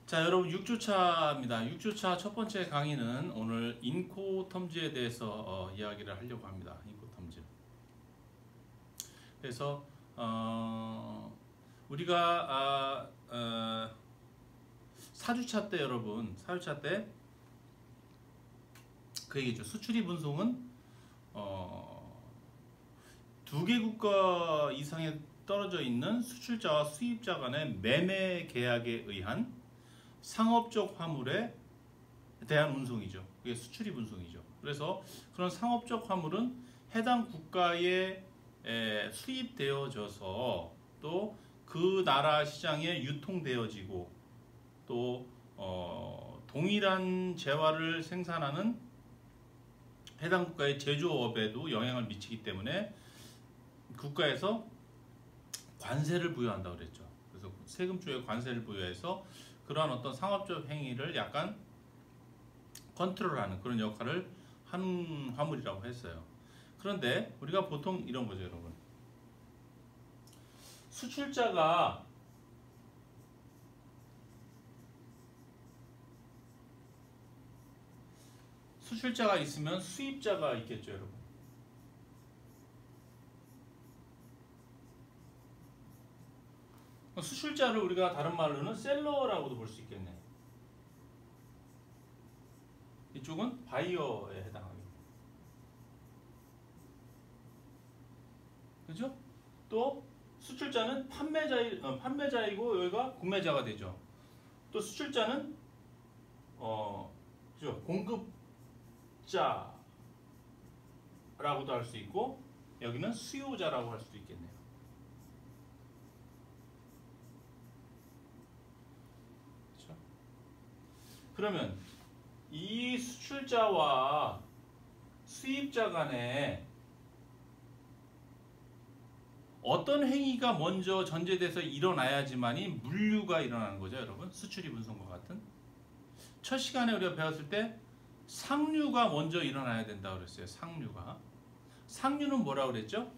자, 여러분 6주차입니다. 6주차 첫 번째 강의는 오늘 인코텀즈에 대해서 이야기를 하려고 합니다. 인코텀즈. 그래서 우리가 4주차 때 여러분 4주차 때 그 얘기죠. 수출입 운송은 두 개 국가 이상에 떨어져 있는 수출자와 수입자 간의 매매 계약에 의한 상업적 화물에 대한 운송이죠. 그게 수출입 운송이죠. 그래서 그런 상업적 화물은 해당 국가에 수입되어져서 또 그 나라 시장에 유통되어지고 또 동일한 재화를 생산하는 해당 국가의 제조업에도 영향을 미치기 때문에 국가에서 관세를 부여한다고 그랬죠. 그래서 세금 쪽에 관세를 부여해서 그러한 어떤 상업적 행위를 약간 컨트롤하는 그런 역할을 하는 화물이라고 했어요. 그런데 우리가 보통 이런 거죠, 여러분. 수출자가 있으면 수입자가 있겠죠, 여러분. 수출자를 우리가 다른 말로는 셀러라고도 볼 수 있겠네. 이쪽은 바이어에 해당하겠네. 그죠? 또 수출자는 판매자이고 여기가 구매자가 되죠. 또 수출자는 그죠? 공급자라고도 할 수 있고 여기는 수요자라고 할 수도 있겠네요. 그렇죠? 그러면 이 수출자와 수입자 간에 어떤 행위가 먼저 전제돼서 일어나야지만이 물류가 일어나는 거죠, 여러분. 수출입 운송과 같은. 첫 시간에 우리가 배웠을 때 상류가 먼저 일어나야 된다고 그랬어요. 상류는 뭐라고 그랬죠?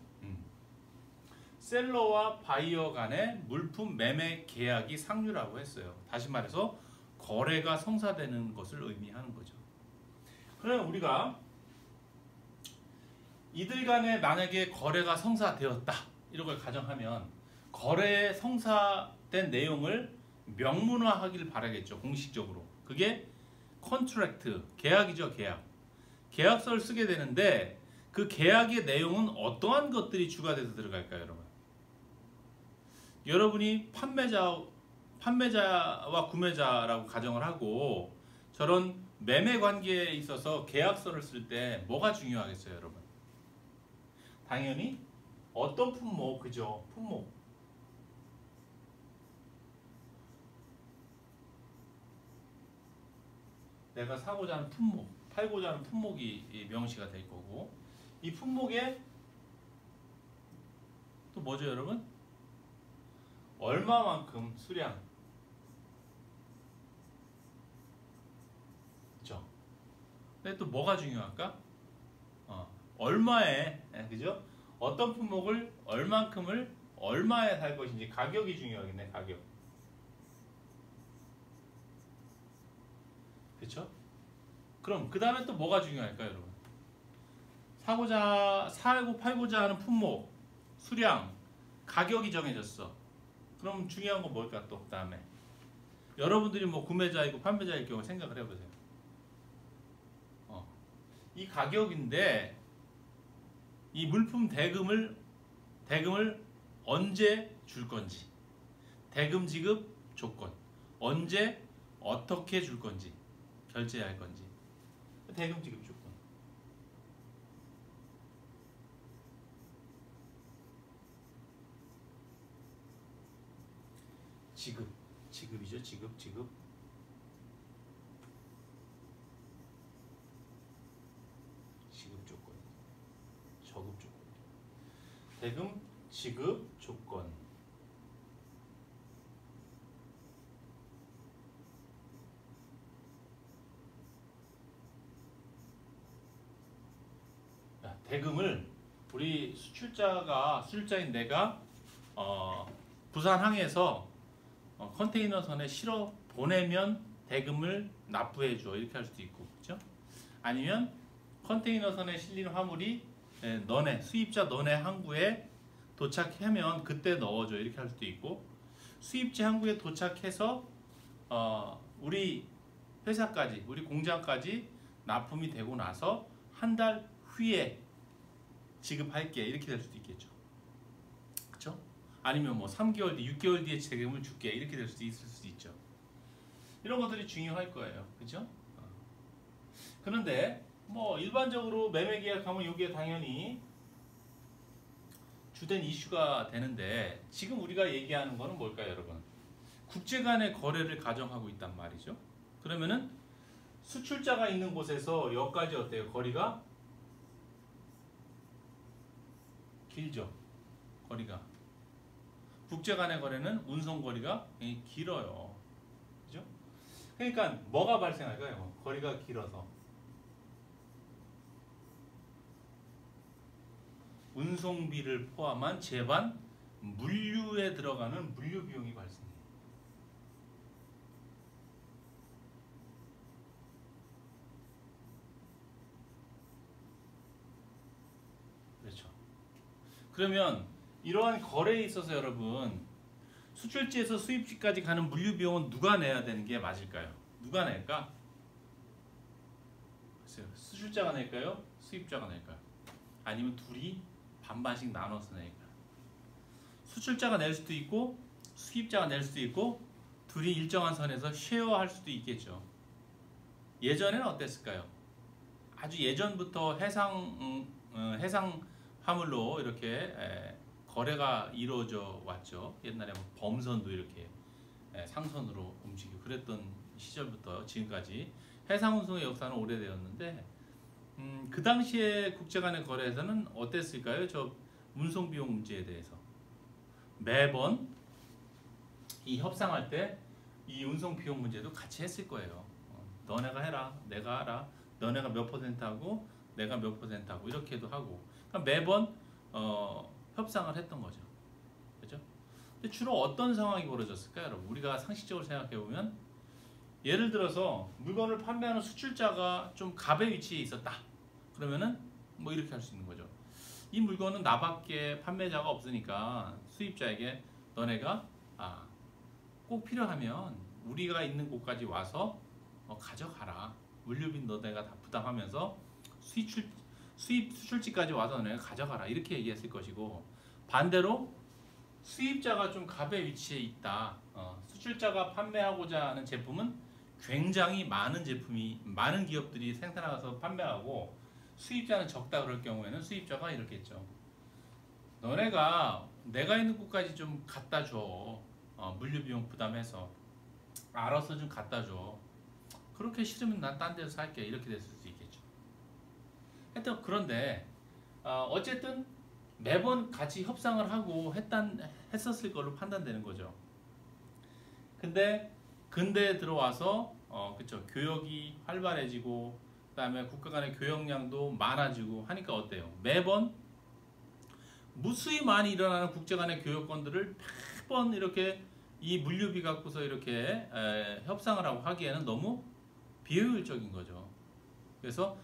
셀러와 바이어 간의 물품 매매 계약이 상류라고 했어요. 다시 말해서 거래가 성사되는 것을 의미하는 거죠. 그럼 우리가 이들 간에 만약에 거래가 성사되었다 이런 걸 가정하면 거래에 성사된 내용을 명문화하길 바라겠죠. 공식적으로. 그게 컨트랙트, 계약이죠. 계약서를 쓰게 되는데 그 계약의 내용은 어떠한 것들이 추가돼서 들어갈까요, 여러분? 여러분이 판매자와 구매자라고 가정을 하고 저런 매매 관계에 있어서 계약서를 쓸 때 뭐가 중요하겠어요, 여러분? 당연히 어떤 품목, 그죠? 품목. 내가 사고자 하는 품목, 팔고자 하는 품목이 명시가 될 거고 이 품목에 또 뭐죠, 여러분? 얼마만큼 수량, 그죠? 근데 또 뭐가 중요할까? 얼마에, 그죠? 어떤 품목을 얼만큼을 얼마에 살 것인지 가격이 중요하겠네. 가격. 그렇죠? 그럼 그 다음에 또 뭐가 중요할까요, 여러분? 사고 팔고자 하는 품목, 수량, 가격이 정해졌어. 그럼 중요한 건 뭘까 또 그다음에 여러분들이 뭐 구매자이고 판매자일 경우 생각을 해보세요. 이 가격인데 이 물품 대금을 언제 줄 건지, 대금 지급 조건, 언제 어떻게 줄 건지, 결제할 건지, 대금 지급 조건. 지급이죠. 지급. 지급 조건, 저급 조건. 대금 지급 조건. 대금을 우리 수출자인 내가 부산항에서 컨테이너선에 실어 보내면 대금을 납부해줘 이렇게 할 수도 있고, 그렇죠? 아니면 컨테이너선에 실린 화물이 너네 수입자 너네 항구에 도착하면 그때 넣어줘 이렇게 할 수도 있고, 수입자 항구에 도착해서 우리 회사까지 우리 공장까지 납품이 되고 나서 한 달 후에 지급할게 이렇게 될 수도 있겠죠. 그렇죠? 아니면 뭐 3개월 뒤, 6개월 뒤에 세금을 줄게 이렇게 될 수도 있을 수도 있죠. 이런 것들이 중요할 거예요. 그죠? 그런데 뭐 일반적으로 매매 계약하면 이게 당연히 주된 이슈가 되는데, 지금 우리가 얘기하는 거는 뭘까요, 여러분? 국제 간의 거래를 가정하고 있단 말이죠. 그러면은 수출자가 있는 곳에서 여기까지 어때요? 거리가 길죠. 거리가. 국제 간의 거래는 운송 거리가 길어요. 그죠? 그러니까 뭐가 발생할까요? 거리가 길어서 운송비를 포함한 제반 물류에 들어가는 물류 비용이 발생해요. 그렇죠. 그러면 이러한 거래에 있어서 여러분, 수출지에서 수입지까지 가는 물류 비용은 누가 내야 되는 게 맞을까요? 누가 낼까? 글쎄요. 수출자가 낼까요? 수입자가 낼까요? 아니면 둘이 반반씩 나눠서 낼까요? 수출자가 낼 수도 있고 수입자가 낼 수도 있고 둘이 일정한 선에서 쉐어할 수도 있겠죠. 예전에는 어땠을까요? 아주 예전부터 해상 화물로 이렇게 거래가 이루어져 왔죠. 옛날에 뭐 범선도 이렇게 상선으로 움직이고 그랬던 시절부터 지금까지 해상 운송의 역사는 오래되었는데, 그 당시에 국제 간의 거래에서는 어땠을까요? 저 운송 비용 문제에 대해서 매번 이 협상할 때 이 운송 비용 문제도 같이 했을 거예요. 너네가 해라, 내가 하라, 너네가 몇 퍼센트 하고 내가 몇 퍼센트 하고 이렇게도 하고, 그러니까 매번 협상을 했던 거죠. 그죠? 근데 주로 어떤 상황이 벌어졌을까요, 여러분? 우리가 상식적으로 생각해 보면, 예를 들어서 물건을 판매하는 수출자가 좀 갑의 위치에 있었다. 그러면은 뭐 이렇게 할 수 있는 거죠. 이 물건은 나밖에 판매자가 없으니까 수입자에게 너네가 꼭 필요하면 우리가 있는 곳까지 와서 가져가라. 물류비 너네가 다 부담하면서 수입 수출지까지 와서 너네가 가져가라. 이렇게 얘기했을 것이고, 반대로 수입자가 좀 갑의 위치에 있다. 수출자가 판매하고자 하는 제품은 굉장히 많은 기업들이 생산해서 판매하고 수입자는 적다 그럴 경우에는 수입자가 이렇겠죠. 너네가 내가 있는 곳까지 좀 갖다 줘. 물류 비용 부담해서 알아서 좀 갖다 줘. 그렇게 싫으면 난 딴 데서 살게. 이렇게 됐을 수 있겠죠. 하여튼 그런데 어쨌든 매번 같이 협상을 하고 했었을 걸로 판단되는 거죠. 근데 근대에 들어와서 그쵸, 교역이 활발해지고 그다음에 국가 간의 교역량도 많아지고 하니까 어때요? 매번 무수히 많이 일어나는 국제 간의 교역권들을 매번 이렇게 이 물류비 갖고서 이렇게 협상을 하고 하기에는 너무 비효율적인 거죠. 그래서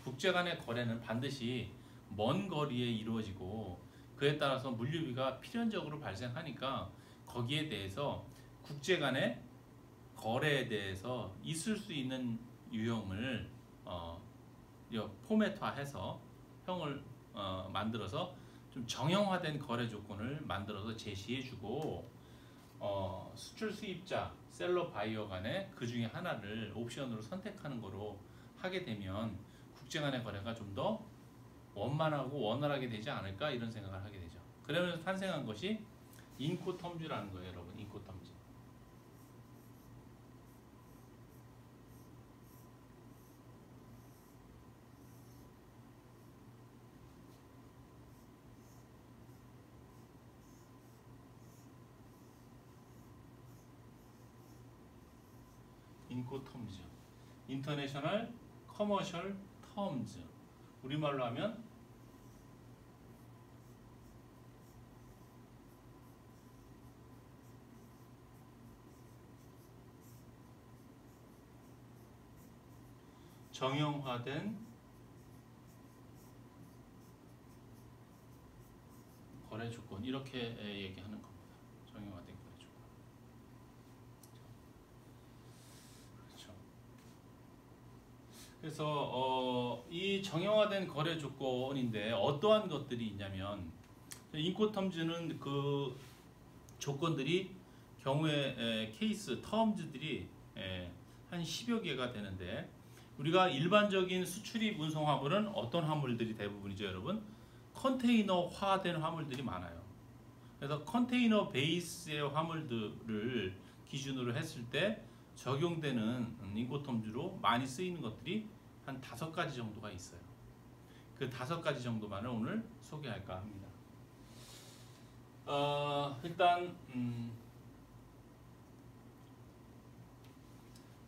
국제 간의 거래는 반드시 먼 거리에 이루어지고 그에 따라서 물류비가 필연적으로 발생하니까 거기에 대해서 국제 간의 거래에 대해서 있을 수 있는 유형을 포맷화해서 형을 만들어서 좀 정형화된 거래 조건을 만들어서 제시해주고, 수출 수입자, 셀러 바이어 간에 그 중에 하나를 옵션으로 선택하는 거로 하게 되면 국제 간의 거래가 좀 더 원만하고 원활하게 되지 않을까 이런 생각을 하게 되죠. 그러면서 탄생한 것이 인코텀즈라는 거예요, 여러분. 인코텀즈. 인코텀즈, 인터내셔널 커머셜 텀즈. 우리말로 하면 정형화된 거래 조건 이렇게 얘기하는 겁니다. 정형화된 거래 조건. 그렇죠. 그래서 이 정형화된 거래 조건인데 어떠한 것들이 있냐면 인코텀즈는 그 조건들이 경우에 케이스 텀즈들이 한 10여 개가 되는데 우리가 일반적인 수출입 운송 화물은 어떤 화물들이 대부분이죠, 여러분? 컨테이너화된 화물들이 많아요. 그래서 컨테이너 베이스의 화물들을 기준으로 했을 때 적용되는 인코텀즈로 많이 쓰이는 것들이 한 5가지 정도가 있어요. 그 5가지 정도만을 오늘 소개할까 합니다. 일단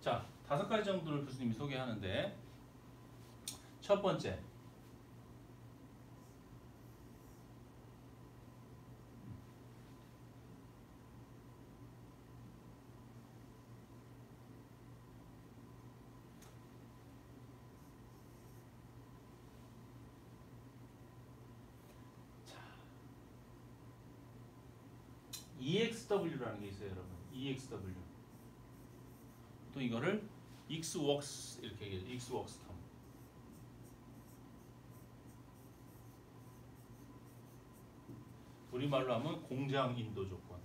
자, 5가지 정도를 교수님이 소개하는데 첫 번째 EXW라는 게 있어요, 여러분. EXW. 또 이거를 익스웍스 이렇게 얘기해요. 익스웍스 텀. 우리말로 하면 공장 인도 조건.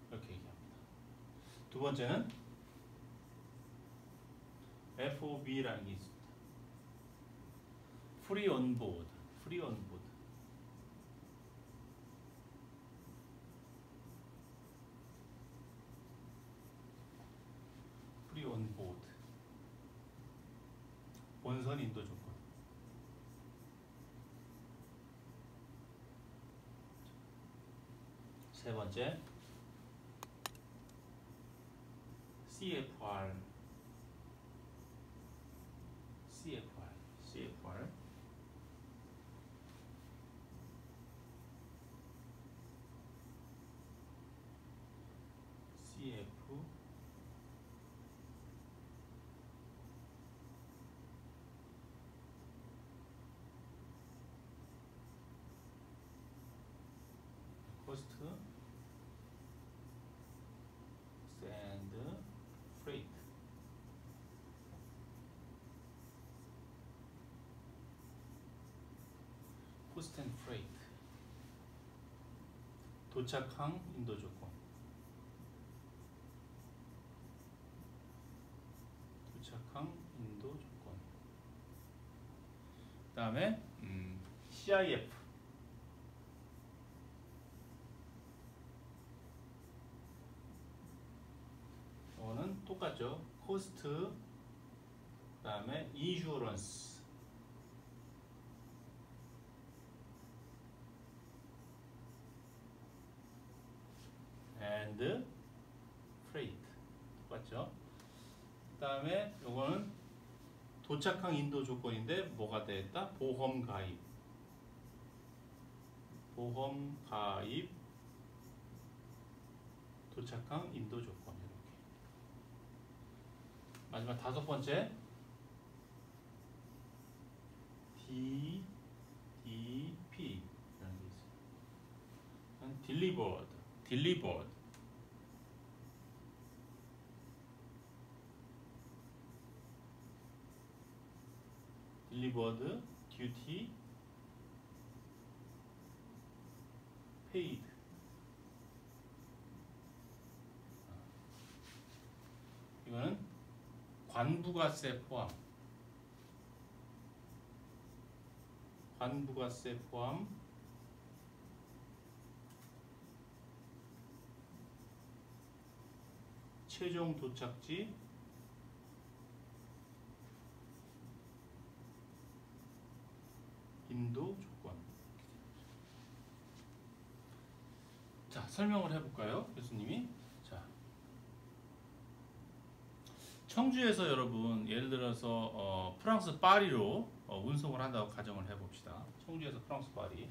이렇게 얘기합니다. 두 번째는 FOB라는 게 있습니다. 프리 온보드. 프리 온보드. 프리 온보드. 본선 인도 조건. 세 번째 CFR. CFR. cost and freight. cost and freight. 도착항 인도 조건. 도착항 인도 조건. 그다음에 CIF. 이거는 똑같죠. 코스트, 그다음에 인슈런스, and freight 똑같죠. 그다음에 이거는 도착항 인도 조건인데 뭐가 되겠다? 보험 가입, 도착항 인도 조건. 이렇게. 마지막 5번째 DDP라는 게 있어요. delivered. duty paid. 이거는 관부가세 포함. 최종 도착지 인도 조건. 자, 설명을 해볼까요, 교수님이? 자, 청주에서 여러분 예를 들어서 프랑스 파리로 운송을 한다고 가정을 해봅시다. 청주에서 프랑스 파리.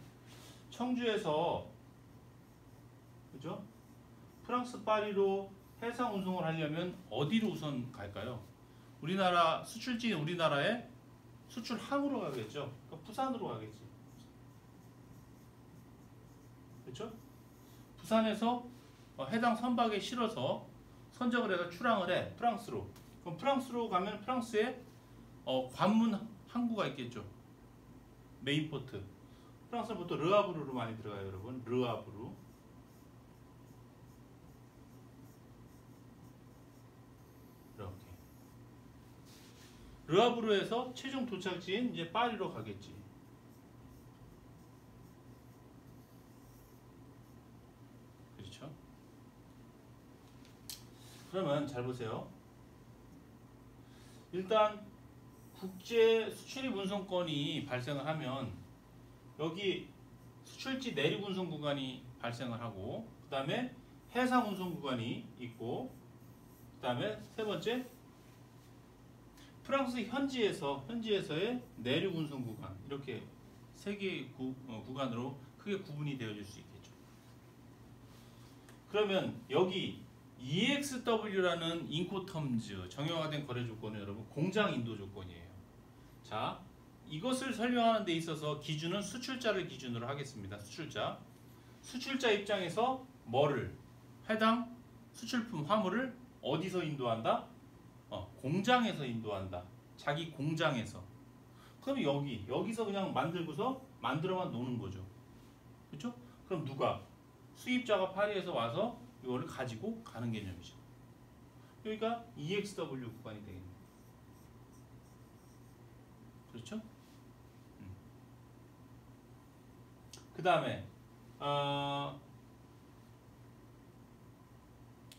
청주에서 그죠? 프랑스 파리로 해상 운송을 하려면 어디로 우선 갈까요? 우리나라 수출지인 우리나라의 수출 항으로 가겠죠. 그러니까 부산으로 가겠지. 그렇죠? 부산에서 해당 선박에 실어서 선적을 해서 출항을 해. 프랑스로. 그럼 프랑스로 가면 프랑스에 관문 항구가 있겠죠. 메인 포트. 프랑스는 보통 르하브르로 많이 들어가요, 여러분. 르하브르. 이렇게. 르하브르에서 최종 도착지인 이제 파리로 가겠지. 그렇죠? 그러면 잘 보세요. 일단 국제 수출입 운송권이 발생을 하면 여기 수출지 내륙 운송 구간이 발생을 하고 그 다음에 해상 운송 구간이 있고 그 다음에 세 번째 프랑스 현지에서의 내륙 운송 구간 이렇게 세 개의 구간으로 크게 구분이 되어질 수 있겠죠. 그러면 여기 EXW라는 인코텀즈 정형화된 거래 조건은 여러분 공장 인도 조건이에요. 자, 이것을 설명하는 데 있어서 기준은 수출자를 기준으로 하겠습니다. 수출자 입장에서 뭐를 해당 수출품 화물을 어디서 인도한다? 공장에서 인도한다. 자기 공장에서. 그럼 여기서 그냥 만들어만 노는 거죠. 그렇죠? 그럼 누가? 수입자가 파리에서 와서 이거를 가지고 가는 개념이죠. 여기가 EXW 구간이 되겠네요. 그렇죠? 그 다음에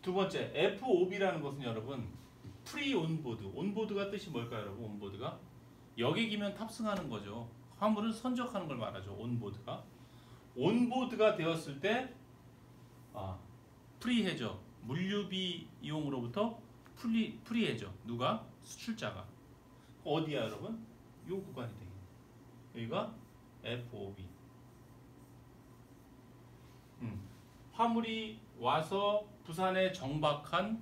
두 번째 FOB라는 것은 여러분 프리 온보드. 온보드가 뜻이 뭘까요, 여러분? 온보드가 여객이면 탑승하는 거죠. 화물을 선적하는 걸 말하죠. 온보드가 되었을 때 프리해저 물류비 이용으로부터 프리해저 누가? 수출자가. 어디야, 여러분? 요 구간이 되겠네요. 여기가 FOB. 화물이 와서 부산에 정박한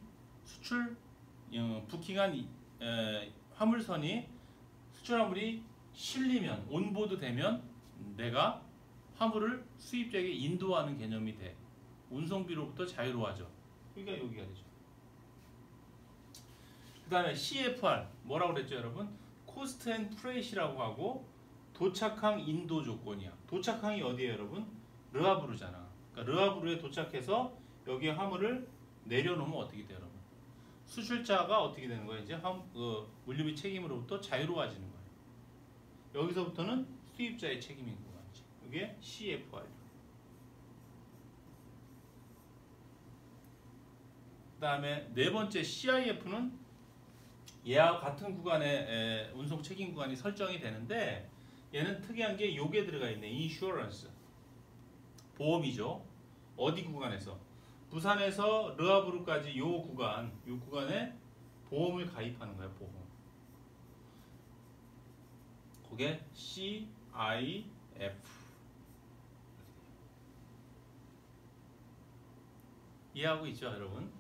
부킹한 화물선이 수출 화물이 실리면 온보드 되면 내가 화물을 수입자에게 인도하는 개념이 돼. 운송비로부터 자유로워하죠. 그러니까 여기가 되죠. 그 다음에 CFR 뭐라고 그랬죠, 여러분? 코스트 앤 프레이시라고 하고 도착항 인도 조건이야. 도착항이 어디예요, 여러분? 르하브르잖아. 그러니까 르하브르에 도착해서 여기에 화물을 내려놓으면 어떻게 돼요, 여러분? 수출자가 어떻게 되는 거예요? 이제 물류비 책임으로부터 자유로워지는 거예요. 여기서부터는 수입자의 책임인 거지. 이게 CFR. 그 다음에 네 번째 CIF는 얘와 같은 구간의 운송 책임 구간이 설정이 되는데 얘는 특이한 게 요게 들어가 있네. 인슈어런스. 보험이죠. 어디 구간에서? 부산에서 르하브르까지 요 구간에 보험을 가입하는 거예요. 보험. 그게 CIF. 이해하고 있죠, 여러분?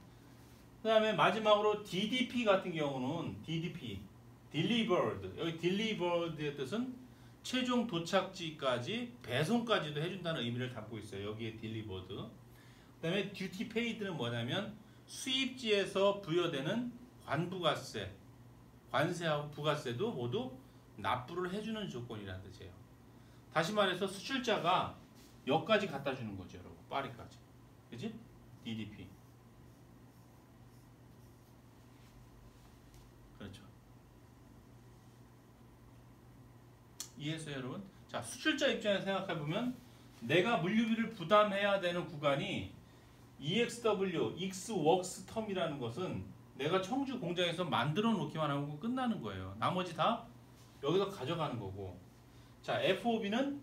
그 다음에 마지막으로 DDP 같은 경우는 DDP, Delivered. 여기 Delivered의 뜻은 최종 도착지까지 배송까지도 해준다는 의미를 담고 있어요. 여기에 Delivered. 그 다음에 Duty Paid는 뭐냐면 수입지에서 부여되는 관부가세, 관세하고 부가세도 모두 납부를 해주는 조건이라는 뜻이에요. 다시 말해서 수출자가 여기까지 갖다 주는 거죠, 여러분. 파리까지. 그지? DDP. 그렇죠. 이해했어요, 여러분? 자, 수출자 입장에서 생각해보면 내가 물류비를 부담해야 되는 구간이 EXW, Xworks 텀이라는 것은 내가 청주 공장에서 만들어 놓기만 하고 끝나는 거예요. 나머지 다 여기서 가져가는 거고. 자, FOB는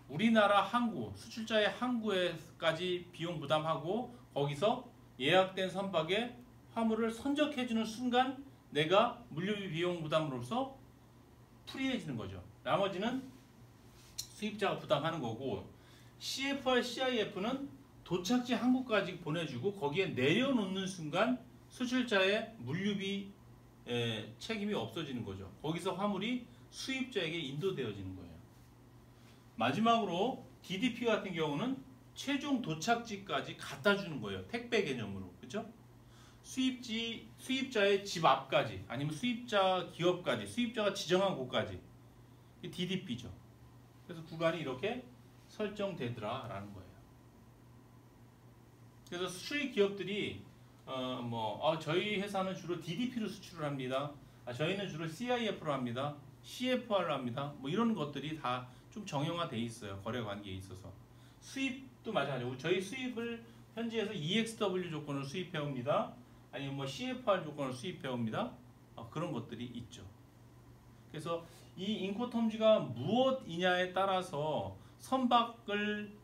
우리나라 항구, 수출자의 항구에까지 비용 부담하고 거기서 예약된 선박에 화물을 선적해주는 순간 내가 물류비 비용 부담으로서 프리해지는 거죠. 나머지는 수입자가 부담하는 거고 CFR, CIF는 도착지 항구까지 보내주고 거기에 내려놓는 순간 수출자의 물류비 책임이 없어지는 거죠. 거기서 화물이 수입자에게 인도되어지는 거예요. 마지막으로 DDP 같은 경우는 최종 도착지까지 갖다 주는 거예요. 택배 개념으로. 그렇죠? 수입자의 집 앞까지, 아니면 수입자 기업까지, 수입자가 지정한 곳까지. DDP죠. 그래서 구간이 이렇게 설정되더라라는 거예요. 그래서 수출입 기업들이 저희 회사는 주로 DDP로 수출을 합니다. 저희는 주로 CIF로 합니다. CFR로 합니다. 뭐 이런 것들이 다 좀 정형화돼 있어요. 거래 관계에 있어서. 수입도 마찬가지고 저희 수입을 현지에서 EXW 조건을 수입해 옵니다. 아니면 뭐 CFR 조건을 수입해 옵니다. 그런 것들이 있죠. 그래서 이 인코텀지가 무엇이냐에 따라서 선박을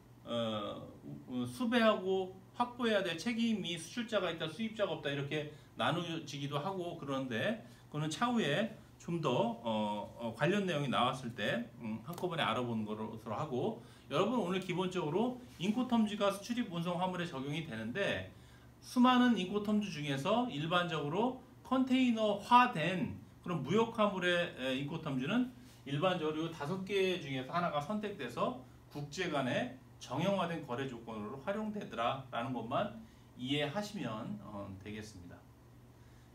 수배하고 확보해야 될 책임이 수출자가 있다, 수입자가 없다 이렇게 나누어지기도 하고 그런데 그거는 차후에 좀 더 관련 내용이 나왔을 때 한꺼번에 알아보는 것으로 하고 여러분 오늘 기본적으로 인코텀지가 수출입 운송 화물에 적용이 되는데 수많은 인코텀지 중에서 일반적으로 컨테이너화된 그런 무역 화물의 인코텀지는 일반적으로 5개 중에서 하나가 선택돼서 국제 간의 정형화된 거래 조건으로 활용되더라 라는 것만 이해하시면 되겠습니다.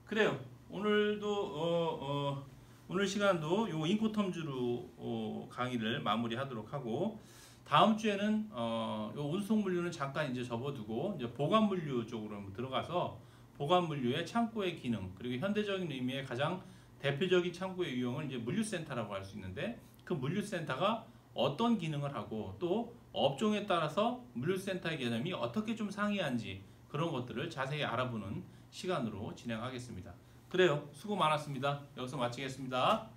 그래요. 오늘도 오늘 시간도 요 인코텀지로 강의를 마무리하도록 하고 다음 주에는 요 운송 물류는 잠깐 이제 접어두고 이제 보관 물류 쪽으로 한번 들어가서 보관 물류의 창고의 기능 그리고 현대적인 의미의 가장 대표적인 창고의 유형을 이제 물류센터라고 할 수 있는데 그 물류센터가 어떤 기능을 하고 또 업종에 따라서 물류센터의 개념이 어떻게 좀 상이한지 그런 것들을 자세히 알아보는 시간으로 진행하겠습니다. 그래요. 수고 많았습니다. 여기서 마치겠습니다.